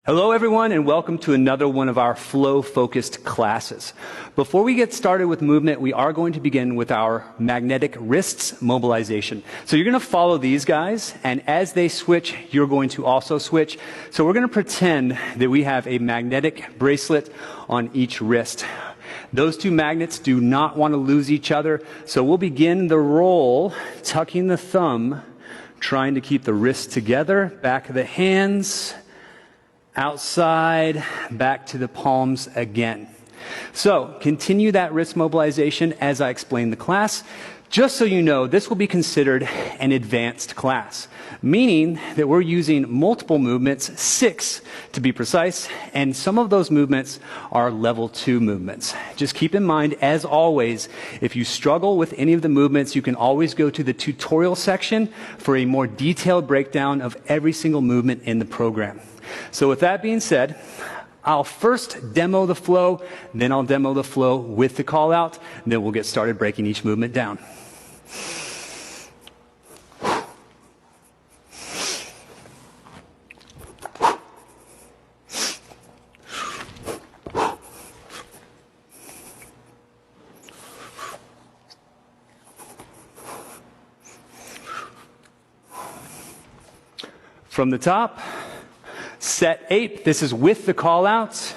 Hello everyone, and welcome to another one of our flow-focused classes. Before we get started with movement, we are going to begin with our magnetic wrists mobilization. So you're going to follow these guys, and as they switch, you're going to also switch. So we're going to pretend that we have a magnetic bracelet on each wrist. Those two magnets do not want to lose each other, so we'll begin the roll, tucking the thumb, trying to keep the wrists together, back of the hands, outside, back to the palms again. So continue that wrist mobilization as I explain the class. Just so you know, this will be considered an advanced class, meaning that we're using multiple movements, 6 to be precise, and some of those movements are level 2 movements. Just keep in mind, as always, if you struggle with any of the movements, you can always go to the tutorial section for a more detailed breakdown of every single movement in the program. So with that being said, I'll first demo the flow, then I'll demo the flow with the call out, and then we'll get started breaking each movement down. From the top, set 8, this is with the call out.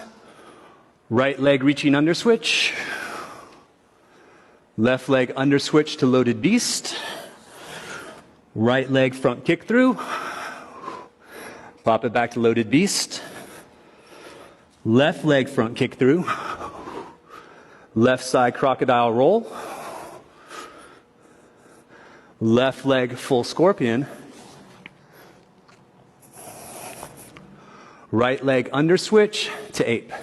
Right leg reaching under switch. Left leg under switch to loaded beast. Right leg front kick through. Pop it back to loaded beast. Left leg front kick through. Left side crocodile roll. Left leg full scorpion. Right leg under switch to ape.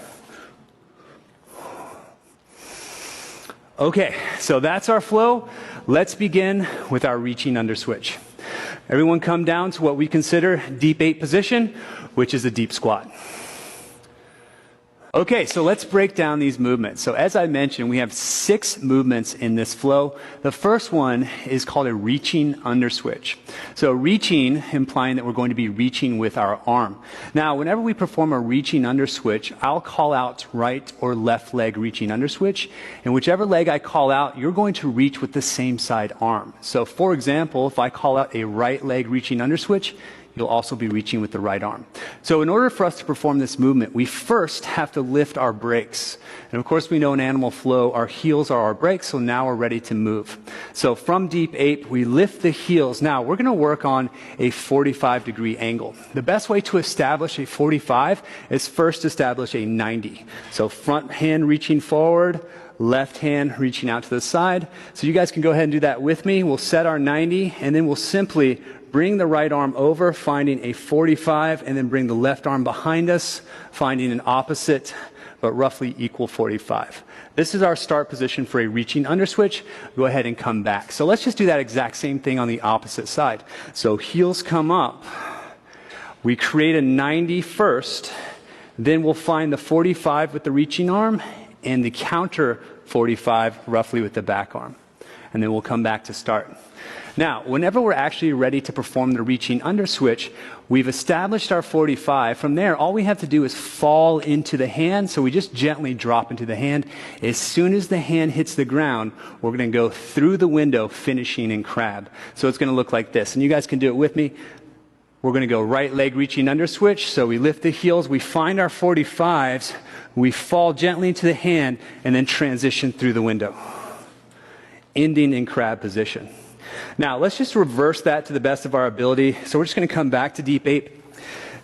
Okay, so that's our flow. Let's begin with our reaching under switch. Everyone come down to what we consider deep 8 position, which is a deep squat. Okay, so let's break down these movements. So as I mentioned, we have 6 movements in this flow. The first one is called a reaching under switch. So reaching, implying that we're going to be reaching with our arm. Now, whenever we perform a reaching under switch, I'll call out right or left leg reaching under switch. And whichever leg I call out, you're going to reach with the same side arm. So for example, if I call out a right leg reaching under switch, you'll also be reaching with the right arm. So in order for us to perform this movement, we first have to lift our brakes. And of course, we know in animal flow, our heels are our brakes, so now we're ready to move. So from deep 8, we lift the heels. Now, we're going to work on a 45-degree angle. The best way to establish a 45 is first establish a 90. So front hand reaching forward, left hand reaching out to the side. So you guys can go ahead and do that with me. We'll set our 90, and then we'll simply bring the right arm over, finding a 45, and then bring the left arm behind us, finding an opposite but roughly equal 45. This is our start position for a reaching under switch. Go ahead and come back. So let's just do that exact same thing on the opposite side. So heels come up. We create a 90 first. Then we'll find the 45 with the reaching arm and the counter 45 roughly with the back arm. And then we'll come back to start. Now, whenever we're actually ready to perform the reaching under switch, we've established our 45. From there, all we have to do is fall into the hand. So we just gently drop into the hand. As soon as the hand hits the ground, we're going to go through the window, finishing in crab. So it's going to look like this. And you guys can do it with me. We're going to go right leg reaching under switch. So we lift the heels, we find our 45s, we fall gently into the hand, and then transition through the window, ending in crab position. Now, let's just reverse that to the best of our ability. So we're just going to come back to deep 8.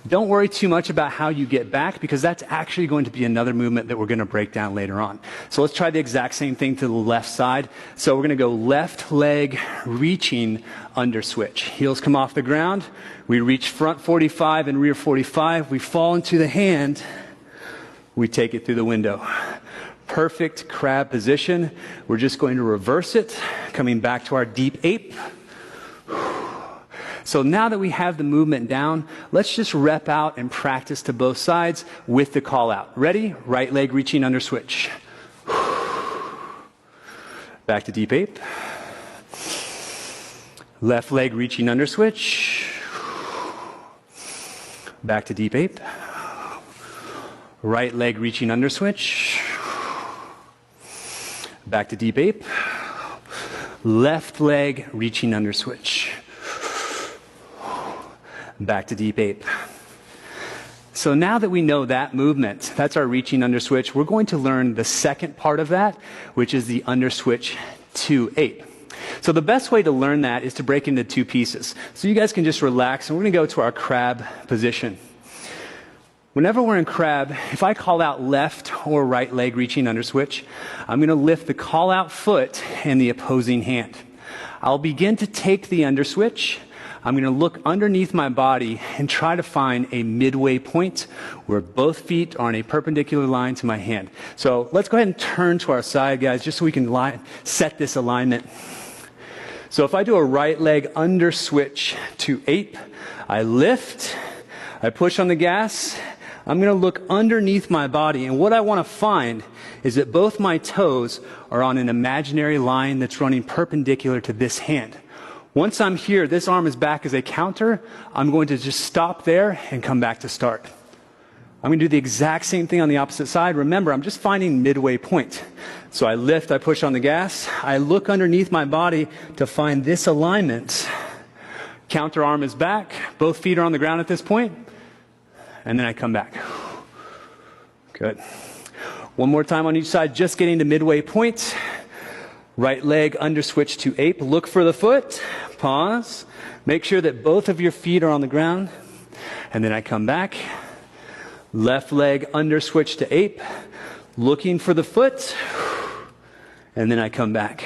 Don't worry too much about how you get back, because that's actually going to be another movement that we're going to break down later on. So let's try the exact same thing to the left side. So we're going to go left leg reaching under switch. Heels come off the ground. We reach front 45 and rear 45. We fall into the hand. We take it through the window. Perfect crab position. We're just going to reverse it, coming back to our deep 8. So now that we have the movement down, let's just rep out and practice to both sides with the call out. Ready? Right leg reaching under switch. Back to deep 8. Left leg reaching under switch. Back to deep 8. Right leg reaching under switch. Back to deep ape. Left leg reaching under switch. Back to deep ape. So now that we know that movement, that's our reaching under switch, we're going to learn the second part of that, which is the under switch to ape. So the best way to learn that is to break into two pieces. So you guys can just relax, and we're going to go to our crab position. Whenever we're in crab, if I call out left or right leg reaching under switch, I'm going to lift the call out foot and the opposing hand. I'll begin to take the under switch. I'm going to look underneath my body and try to find a midway point where both feet are on a perpendicular line to my hand. So let's go ahead and turn to our side, guys, just so we can set this alignment. So if I do a right leg under switch to ape, I lift, I push on the gas, I'm going to look underneath my body, and what I want to find is that both my toes are on an imaginary line that's running perpendicular to this hand. Once I'm here, this arm is back as a counter, I'm going to just stop there and come back to start. I'm going to do the exact same thing on the opposite side. Remember, I'm just finding midway point. So I lift, I push on the gas, I look underneath my body to find this alignment. Counter arm is back, both feet are on the ground at this point, and then I come back. Good. One more time on each side, just getting to midway point. Right leg under switch to ape. Look for the foot. Pause. Make sure that both of your feet are on the ground. And then I come back. Left leg under switch to ape. Looking for the foot. And then I come back.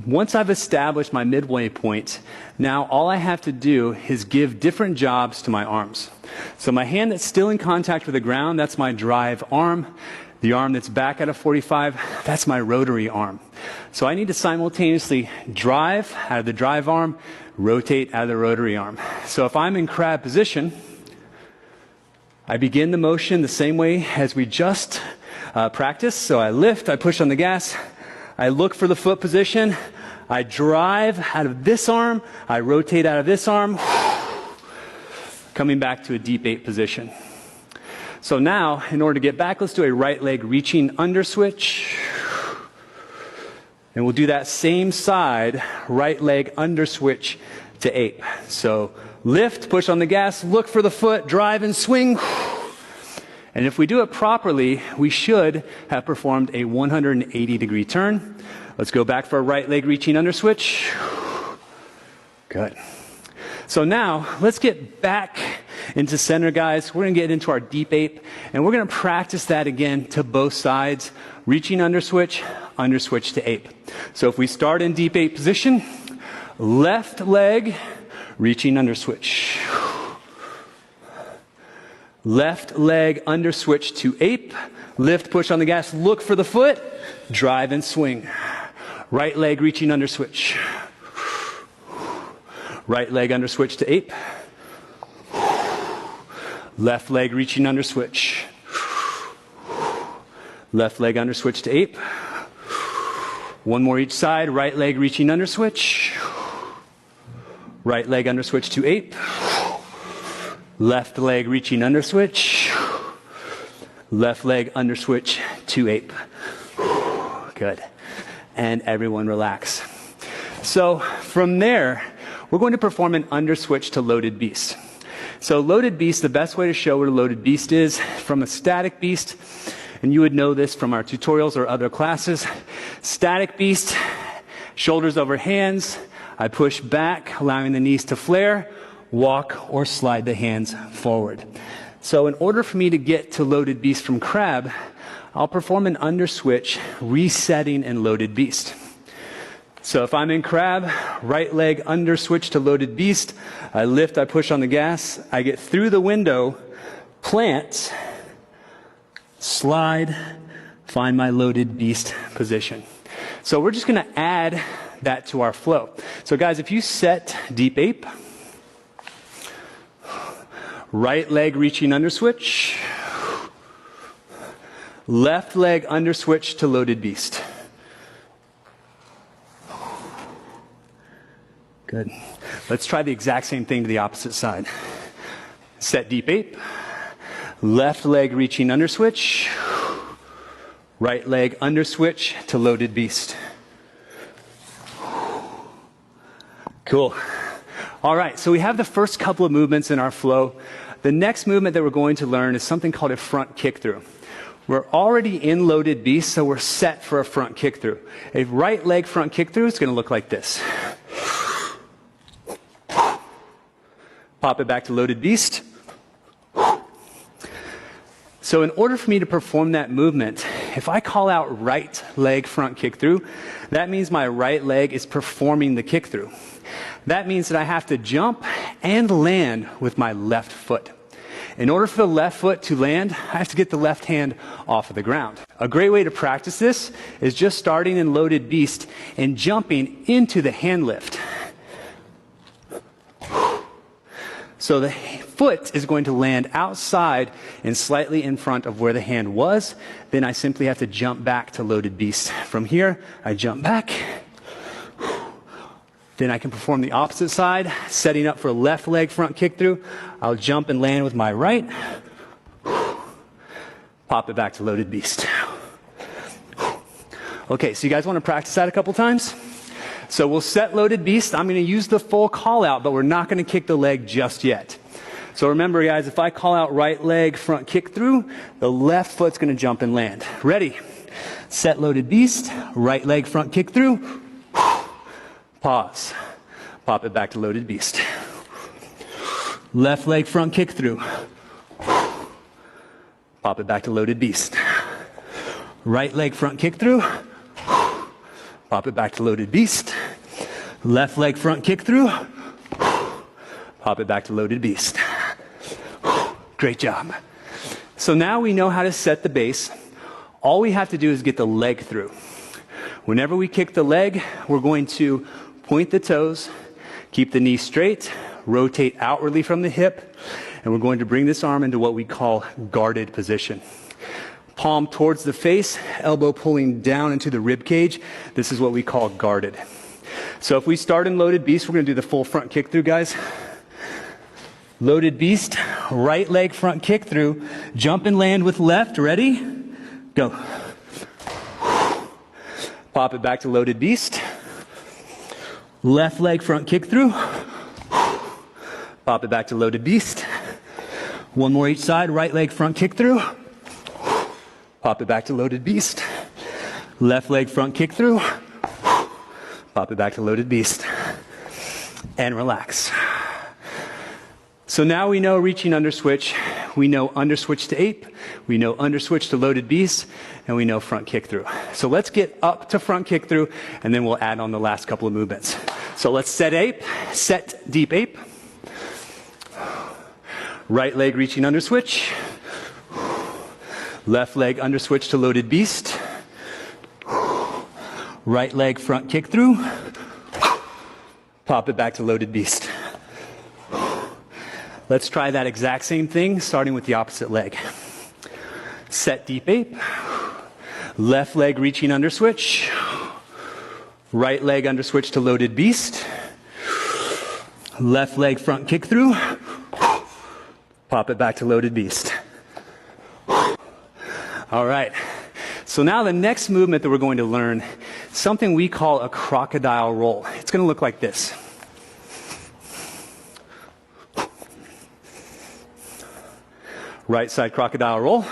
Once I've established my midway point, now all I have to do is give different jobs to my arms. So my hand that's still in contact with the ground, that's my drive arm. The arm that's back at a 45, that's my rotary arm. So I need to simultaneously drive out of the drive arm, rotate out of the rotary arm. So if I'm in crab position, I begin the motion the same way as we just practiced. So I lift, I push on the gas, I look for the foot position, I drive out of this arm, I rotate out of this arm, coming back to a deep ape position. So now, in order to get back, let's do a right leg reaching under switch. And we'll do that same side, right leg under switch to ape. So lift, push on the gas, look for the foot, drive and swing. And if we do it properly, we should have performed a 180-degree turn. Let's go back for a right leg reaching under switch. Good. So now, let's get back into center, guys. We're going to get into our deep ape, and we're going to practice that again to both sides, reaching under switch to ape. So if we start in deep ape position, left leg, reaching under switch. Left leg under switch to ape, lift, push on the gas, look for the foot, drive and swing. Right leg reaching under switch. Right leg under switch to ape. Left leg reaching under switch. Left leg under switch to ape. One more each side. Right leg reaching under switch. Right leg under switch to ape. Left leg reaching under switch. Left leg under switch to ape. Good. And everyone relax. So from there, we're going to perform an under switch to loaded beast. So loaded beast, the best way to show what a loaded beast is from a static beast, and you would know this from our tutorials or other classes. Static beast, shoulders over hands. I push back, allowing the knees to flare, walk or slide the hands forward. So in order for me to get to loaded beast from crab, I'll perform an under switch, resetting in loaded beast. So if I'm in crab, right leg under switch to loaded beast, I lift, I push on the gas, I get through the window, plant, slide, find my loaded beast position. So we're just going to add that to our flow. So guys, if you set deep ape, right leg reaching under switch, left leg under switch to loaded beast. Good. Let's try the exact same thing to the opposite side. Set deep ape, Left leg reaching under switch. Right leg under switch to loaded beast. Cool. All right, so we have the first couple of movements in our flow. The next movement that we're going to learn is something called a front kick through. We're already in loaded beast, so we're set for a front kick through. A right leg front kick through is going to look like this. Pop it back to loaded beast. So in order for me to perform that movement, if I call out right leg front kick through, that means my right leg is performing the kick through. That means that I have to jump and land with my left foot. In order for the left foot to land, I have to get the left hand off of the ground. A great way to practice this is just starting in loaded beast and jumping into the hand lift. So the foot is going to land outside and slightly in front of where the hand was. Then I simply have to jump back to loaded beast. From here, I jump back. Then I can perform the opposite side, setting up for a left leg front kick through. I'll jump and land with my right. Pop it back to loaded beast. Okay, so you guys want to practice that a couple times? So we'll set loaded beast. I'm going to use the full call out, but we're not going to kick the leg just yet. So remember, guys, if I call out right leg front kick through, the left foot's going to jump and land. Ready? Set loaded beast. Right leg front kick through. Pause. Pop it back to loaded beast. Left leg front kick through. Pop it back to loaded beast. Right leg front kick through. Pop it back to loaded beast. Left leg front kick through. Pop it back to loaded beast. Great job. So now we know how to set the base. All we have to do is get the leg through. Whenever we kick the leg, we're going to point the toes, keep the knee straight, rotate outwardly from the hip, and we're going to bring this arm into what we call guarded position. Palm towards the face, elbow pulling down into the rib cage. This is what we call guarded. So if we start in loaded beast, we're going to do the full front kick through, guys. Loaded beast, right leg front kick through, jump and land with left. Ready? Go. Pop it back to loaded beast. Left leg front kick through. Pop it back to loaded beast. One more each side, right leg front kick through. Pop it back to loaded beast. Left leg front kick through. Pop it back to loaded beast. And relax. So now we know reaching under switch. We know under switch to ape. We know under switch to loaded beast. And we know front kick through. So let's get up to front kick through, and then we'll add on the last couple of movements. So let's set ape. Set deep ape. Right leg reaching under switch. Left leg under switch to loaded beast. Right leg front kick through. Pop it back to loaded beast. Let's try that exact same thing, starting with the opposite leg. Set deep ape. Left leg reaching under switch. Right leg under switch to loaded beast. Left leg front kick through. Pop it back to loaded beast. All right. So now the next movement that we're going to learn, something we call a crocodile roll. It's going to look like this. Right side crocodile roll.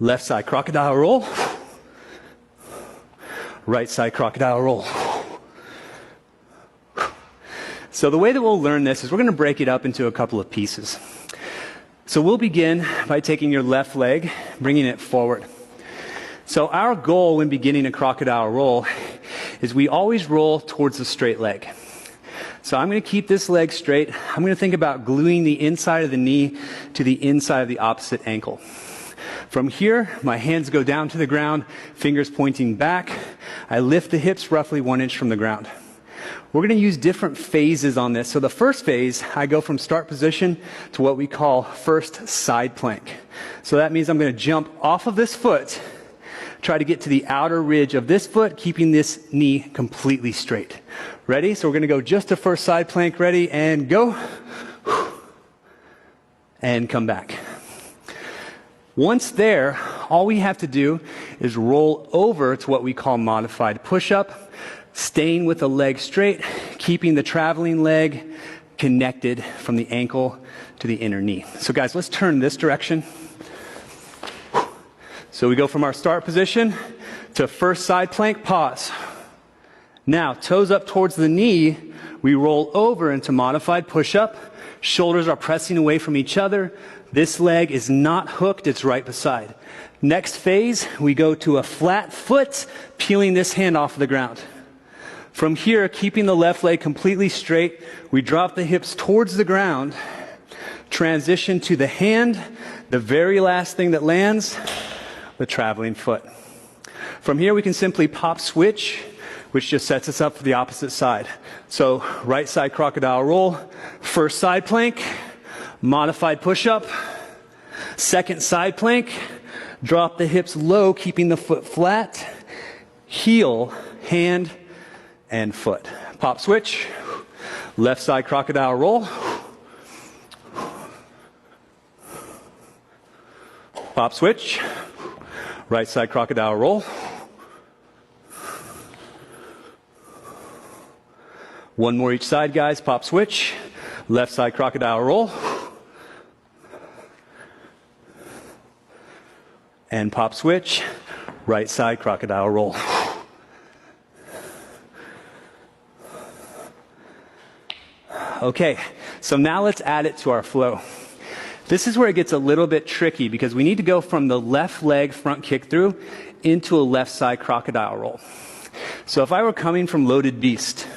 Left side crocodile roll. Right side crocodile roll. So the way that we'll learn this is we're going to break it up into a couple of pieces. So we'll begin by taking your left leg, bringing it forward. So our goal when beginning a crocodile roll is we always roll towards the straight leg. So I'm going to keep this leg straight. I'm going to think about gluing the inside of the knee to the inside of the opposite ankle. From here, my hands go down to the ground, fingers pointing back. I lift the hips roughly 1 inch from the ground. We're going to use different phases on this. So the first phase, I go from start position to what we call first side plank. So that means I'm going to jump off of this foot, try to get to the outer ridge of this foot, keeping this knee completely straight. Ready? So we're going to go just to first side plank. Ready? And go. and come back. Once there, all we have to do is roll over to what we call modified push-up, staying with the leg straight, keeping the traveling leg connected from the ankle to the inner knee. So guys, let's turn this direction. So we go from our start position to first side plank, pause. Now, toes up towards the knee, we roll over into modified push-up. Shoulders are pressing away from each other. This leg is not hooked, it's right beside. Next phase, we go to a flat foot, peeling this hand off the ground. From here, keeping the left leg completely straight, we drop the hips towards the ground, transition to the hand, the very last thing that lands, the traveling foot. From here, we can simply pop switch, which just sets us up for the opposite side. So right side crocodile roll, first side plank, modified push-up, second side plank, drop the hips low, keeping the foot flat, heel, hand, and foot. Pop switch, left side crocodile roll, pop switch, right side crocodile roll, one more each side, guys. Pop switch, left side crocodile roll, and pop switch, right side crocodile roll. Okay, so now let's add it to our flow. This is where it gets a little bit tricky because we need to go from the left leg front kick through into a left side crocodile roll. So if I were coming from loaded beast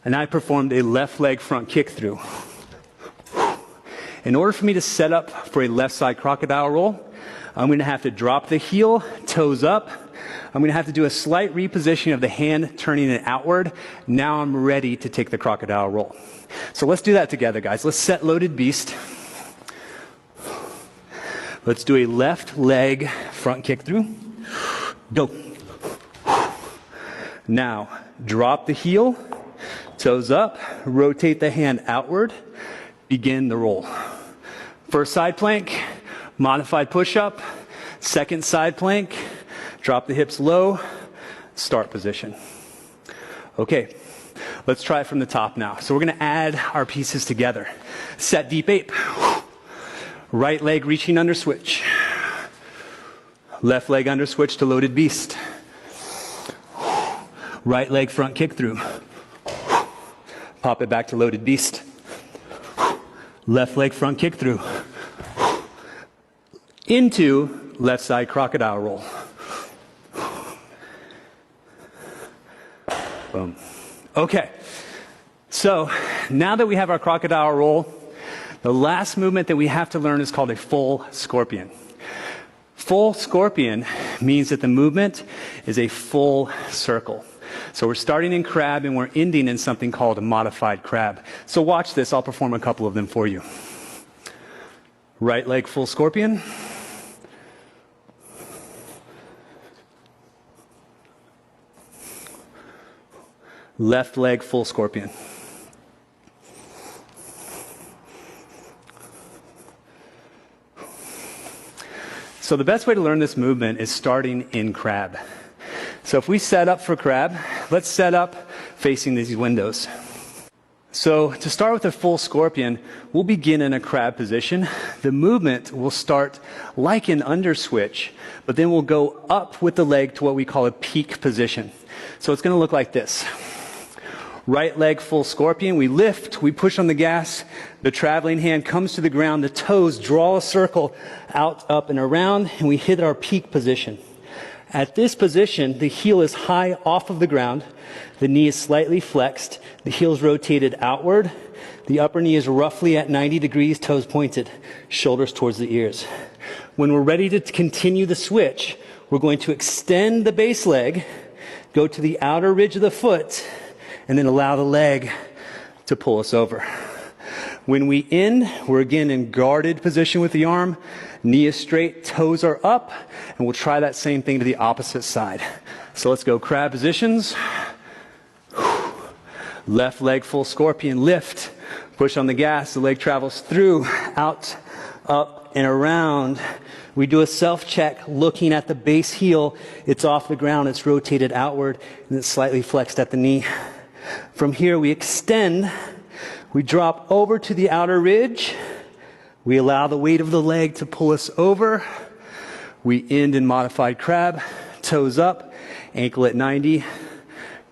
and I performed a left leg front kick through, in order for me to set up for a left side crocodile roll, I'm going to have to drop the heel, toes up. I'm going to have to do a slight repositioning of the hand, turning it outward. Now I'm ready to take the crocodile roll. So let's do that together, guys. Let's set loaded beast. Let's do a left leg front kick through. Go. Now, drop the heel, toes up, rotate the hand outward, begin the roll. First side plank, modified push-up, second side plank, drop the hips low, start position. Okay, let's try it from the top now. So we're going to add our pieces together. Set deep ape. Right leg reaching under switch. Left leg under switch to loaded beast. Right leg front kick through. Pop it back to loaded beast. Left leg front kick through. Into left side crocodile roll. Boom. Okay, so now that we have our crocodile roll, the last movement that we have to learn is called a full scorpion. Full scorpion means that the movement is a full circle. So we're starting in crab and we're ending in something called a modified crab. So watch this, I'll perform a couple of them for you. Right leg full scorpion. Left leg full scorpion. So the best way to learn this movement is starting in crab. So if we set up for crab, let's set up facing these windows. So to start with a full scorpion, we'll begin in a crab position. The movement will start like an under switch, but then we'll go up with the leg to what we call a peak position. So it's going to look like this. Right leg full scorpion, we lift, we push on the gas, the traveling hand comes to the ground, the toes draw a circle out, up, and around, and we hit our peak position. At this position, the heel is high off of the ground, the knee is slightly flexed, the heel is rotated outward, the upper knee is roughly at 90 degrees, toes pointed, shoulders towards the ears. When we're ready to continue the switch, we're going to extend the base leg, go to the outer ridge of the foot, and then allow the leg to pull us over. When we end, we're again in guarded position with the arm, knee is straight, toes are up, and we'll try that same thing to the opposite side. So let's go crab positions. Left leg full scorpion, lift, Push on the gas, the leg travels through, out, up, and around. We do a self-check looking at the base heel. It's off the ground, it's rotated outward, and it's slightly flexed at the knee. From here, we extend. We drop over to the outer ridge. We allow the weight of the leg to pull us over. We end in modified crab, toes up, ankle at 90,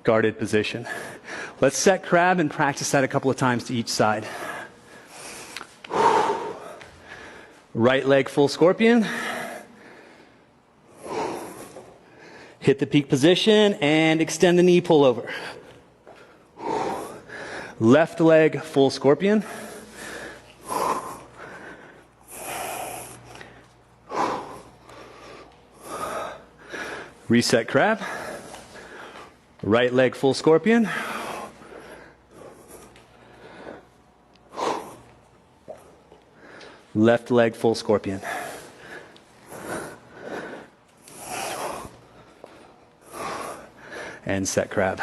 guarded position. Let's set crab and practice that a couple of times to each side. Right leg full scorpion. Hit the peak position and extend the knee, pull over. Left leg full scorpion. Reset crab. Right leg full scorpion. Left leg full scorpion. And set crab.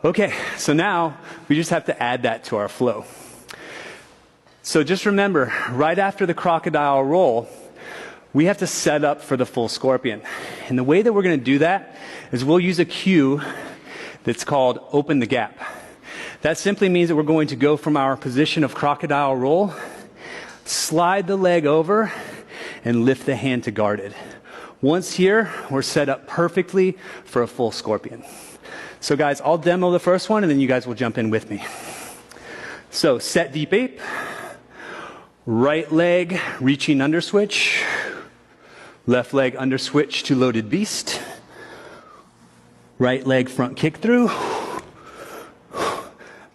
Okay, so now we just have to add that to our flow. So just remember, right after the crocodile roll, we have to set up for the full scorpion. And the way that we're going to do that is we'll use a cue that's called open the gap. That simply means that we're going to go from our position of crocodile roll, slide the leg over, and lift the hand to guarded. Once here, we're set up perfectly for a full scorpion. So guys, I'll demo the first one, and then you guys will jump in with me. So set deep ape, right leg reaching under switch, left leg under switch to loaded beast, right leg front kick through,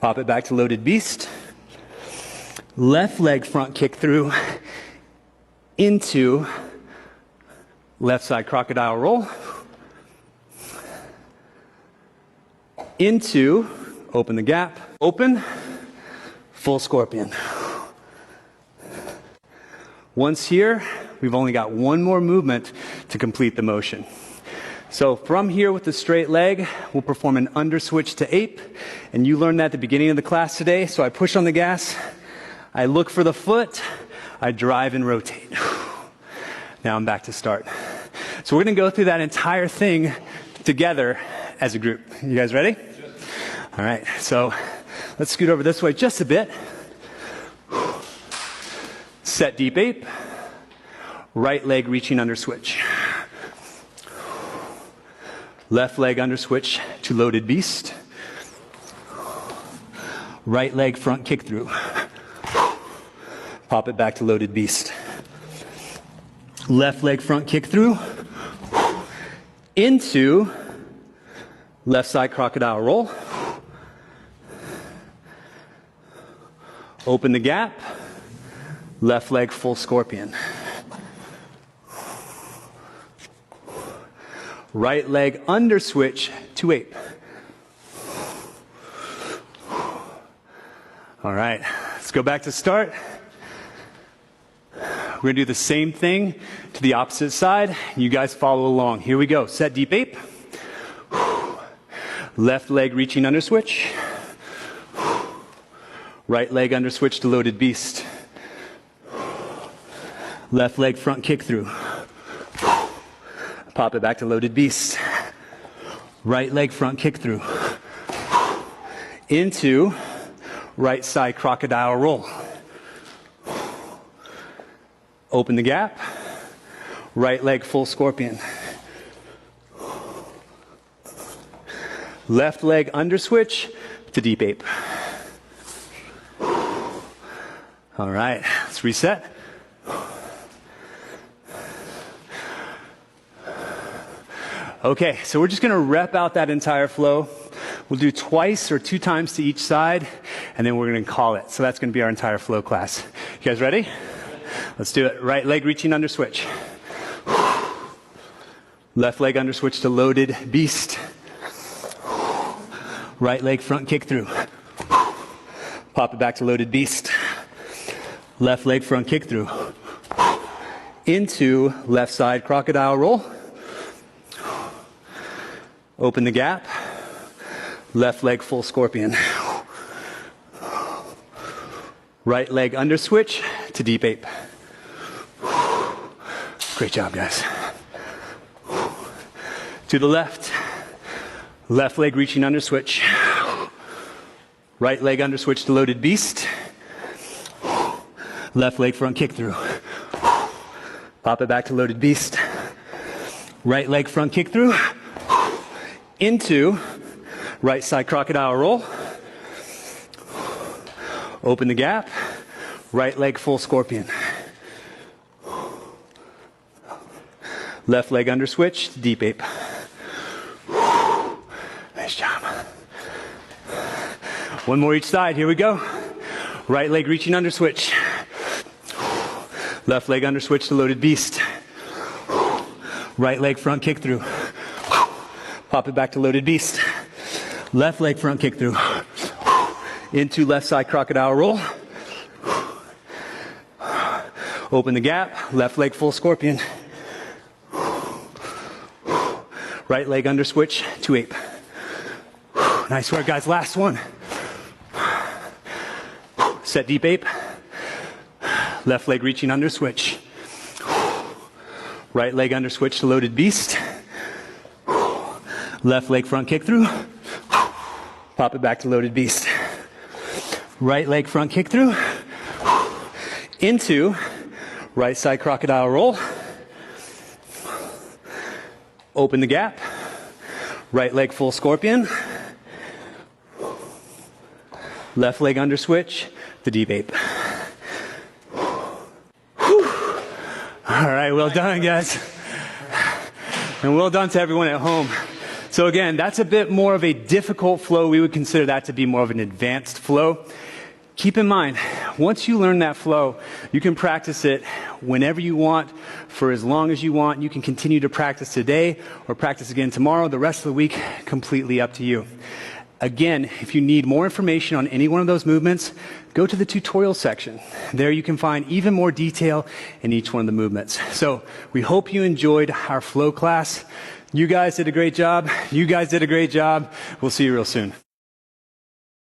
pop it back to loaded beast, left leg front kick through into left side crocodile roll, into open the gap, open, full scorpion. Once here, we've only got one more movement to complete the motion. So from here with the straight leg, we'll perform an under switch to ape, and you learned that at the beginning of the class today. So I push on the gas, I look for the foot, I drive and rotate. Now I'm back to start. So we're going to go through that entire thing together as a group. You guys ready? All right, so let's scoot over this way just a bit. Set deep ape, right leg reaching under switch. Left leg under switch to loaded beast. Right leg front kick through. Pop it back to loaded beast. Left leg front kick through. Into left side crocodile roll. Open the gap. Left leg full scorpion. Right leg under switch to ape. All right, let's go back to start. We're going to do the same thing to the opposite side. You guys follow along. Here we go. Set deep ape. Left leg reaching under switch. Right leg under switch to loaded beast. Left leg front kick through. Pop it back to loaded beast. Right leg front kick through. Into right side crocodile roll. Open the gap. Right leg full scorpion. Left leg under switch to deep ape. All right, let's reset. Okay, so we're just going to rep out that entire flow. We'll do twice or 2 times to each side, and then we're going to call it. So that's going to be our entire flow class. You guys ready? Let's do it. Right leg reaching under switch. Left leg under switch to loaded beast. Right leg front kick through. Pop it back to loaded beast. Left leg front kick through. Into left side crocodile roll. Open the gap. Left leg full scorpion. Right leg under switch to deep ape. Great job, guys. To the left. Left leg reaching under switch. Right leg under switch to loaded beast. Left leg front kick through. Pop it back to loaded beast. Right leg front kick through. Into right side crocodile roll. Open the gap. Right leg full scorpion. Left leg under switch to deep ape. Nice job. One more each side. Here we go. Right leg reaching under switch. Left leg under switch to loaded beast. Right leg front kick through. Pop it back to loaded beast. Left leg front kick through. Into left side crocodile roll. Open the gap. Left leg full scorpion. Right leg under switch to ape. Nice work, guys. Last one. Set deep ape. Left leg reaching under switch. Right leg under switch to loaded beast. Left leg front kick through. Pop it back to loaded beast. Right leg front kick through. Into right side crocodile roll. Open the gap. Right leg full scorpion. Left leg under switch to deep ape. All right, well done, guys. And well done to everyone at home. So again, that's a bit more of a difficult flow. We would consider that to be more of an advanced flow. Keep in mind, once you learn that flow, you can practice it whenever you want, for as long as you want. You can continue to practice today or practice again tomorrow, the rest of the week, completely up to you. Again, if you need more information on any one of those movements, go to the tutorial section. There you can find even more detail in each one of the movements. So we hope you enjoyed our flow class. You guys did a great job. You guys did a great job. We'll see you real soon.